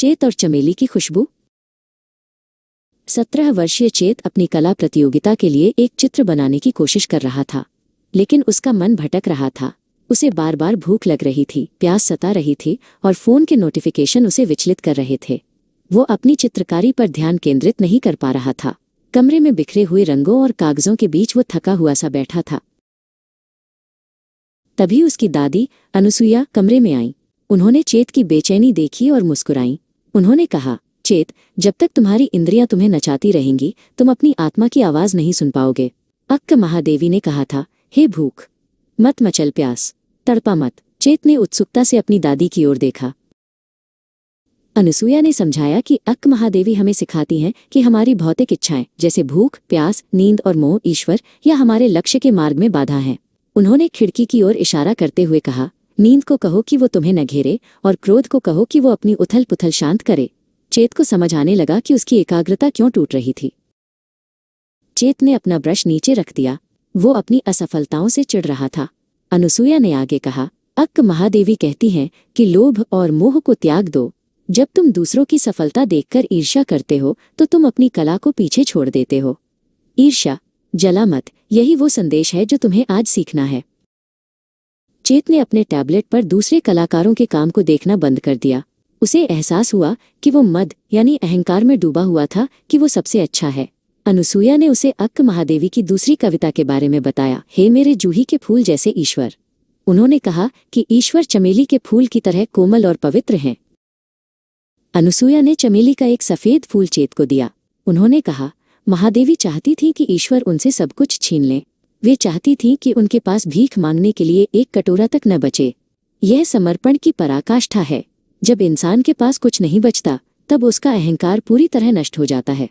चेत और चमेली की खुशबू। 17 वर्षीय चेत अपनी कला प्रतियोगिता के लिए एक चित्र बनाने की कोशिश कर रहा था, लेकिन उसका मन भटक रहा था। उसे बार बार भूख लग रही थी, प्यास सता रही थी और फोन के नोटिफिकेशन उसे विचलित कर रहे थे। वो अपनी चित्रकारी पर ध्यान केंद्रित नहीं कर पा रहा था। कमरे में बिखरे हुए रंगों और कागजों के बीच वो थका हुआ सा बैठा था। तभी उसकी दादी अनुसुईया कमरे में आईं। उन्होंने चेत की बेचैनी देखी और मुस्कुराईं। उन्होंने कहा, चेत, जब तक तुम्हारी इंद्रियां तुम्हें नचाती रहेंगी, तुम अपनी आत्मा की आवाज नहीं सुन पाओगे। अक्क महादेवी ने कहा था, हे भूख, मत मचल प्यास, तड़पा मत। चेत ने उत्सुकता से अपनी दादी की ओर देखा। अनुसुईया ने समझाया कि अक्क महादेवी हमें सिखाती हैं कि हमारी भौतिक इच्छाएं जैसे भूख, प्यास, नींद और मोह ईश्वर या हमारे लक्ष्य के मार्ग में बाधा हैं। उन्होंने खिड़की की ओर इशारा करते हुए कहा, नींद को कहो कि वो तुम्हें न घेरे और क्रोध को कहो कि वो अपनी उथल पुथल शांत करे। चेत को समझ आने लगा कि उसकी एकाग्रता क्यों टूट रही थी। चेत ने अपना ब्रश नीचे रख दिया। वो अपनी असफलताओं से चिढ़ रहा था। अनुसुईया ने आगे कहा, अक्क महादेवी कहती हैं कि लोभ और मोह को त्याग दो। जब तुम दूसरों की सफलता देखकर ईर्ष्या करते हो तो तुम अपनी कला को पीछे छोड़ देते हो। ईर्ष्या, जला मत, यही वो संदेश है जो तुम्हें आज सीखना है। चेत ने अपने टैबलेट पर दूसरे कलाकारों के काम को देखना बंद कर दिया। उसे एहसास हुआ कि वो मद यानी अहंकार में डूबा हुआ था कि वो सबसे अच्छा है। अनुसुईया ने उसे अक्क महादेवी की दूसरी कविता के बारे में बताया, हे मेरे जूही के फूल जैसे ईश्वर। उन्होंने कहा कि ईश्वर चमेली के फूल की तरह कोमल और पवित्र हैं। अनुसुईया ने चमेली का एक सफेद फूल चेत को दिया। उन्होंने कहा, महादेवी चाहती थी कि ईश्वर उनसे सब कुछ छीन लें। वे चाहती थीं कि उनके पास भीख मांगने के लिए एक कटोरा तक न बचे। यह समर्पण की पराकाष्ठा है। जब इंसान के पास कुछ नहीं बचता, तब उसका अहंकार पूरी तरह नष्ट हो जाता है।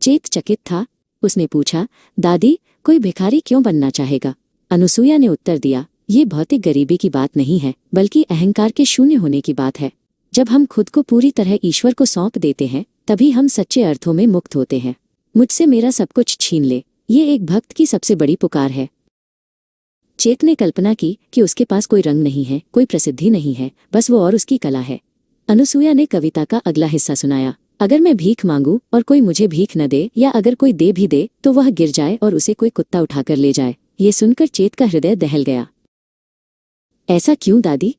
चेत चकित था। उसने पूछा, दादी, कोई भिखारी क्यों बनना चाहेगा? अनुसुईया ने उत्तर दिया, ये भौतिक गरीबी की बात नहीं है, बल्कि अहंकार के शून्य होने की बात है। जब हम खुद को पूरी तरह ईश्वर को सौंप देते हैं, तभी हम सच्चे अर्थों में मुक्त होते हैं। मुझसे मेरा सब कुछ छीन ले, ये एक भक्त की सबसे बड़ी पुकार है। चेत ने कल्पना की कि उसके पास कोई रंग नहीं है, कोई प्रसिद्धि नहीं है, बस वो और उसकी कला है। अनुसुईया ने कविता का अगला हिस्सा सुनाया। अगर मैं भीख मांगू और कोई मुझे भीख न दे, या अगर कोई दे भी दे तो वह गिर जाए और उसे कोई कुत्ता उठाकर ले जाए। ये सुनकर चेत का हृदय दहल गया। ऐसा क्यों दादी?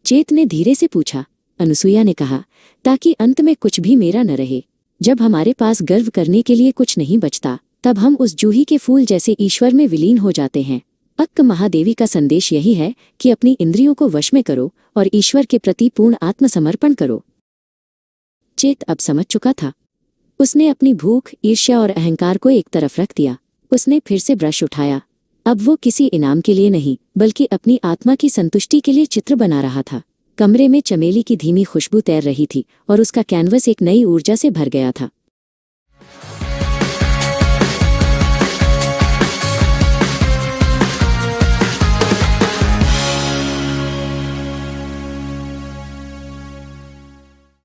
चेत ने धीरे से पूछा। अनुसुईया ने कहा, ताकि अंत में कुछ भी मेरा न रहे। जब हमारे पास गर्व करने के लिए कुछ नहीं बचता, तब हम उस जूही के फूल जैसे ईश्वर में विलीन हो जाते हैं। अक्क महादेवी का संदेश यही है कि अपनी इंद्रियों को वश में करो और ईश्वर के प्रति पूर्ण आत्मसमर्पण करो। चेत अब समझ चुका था। उसने अपनी भूख, ईर्ष्या और अहंकार को एक तरफ रख दिया। उसने फिर से ब्रश उठाया। अब वो किसी इनाम के लिए नहीं, बल्कि अपनी आत्मा की संतुष्टि के लिए चित्र बना रहा था। कमरे में चमेली की धीमी खुशबू तैर रही थी और उसका कैनवस एक नई ऊर्जा से भर गया था।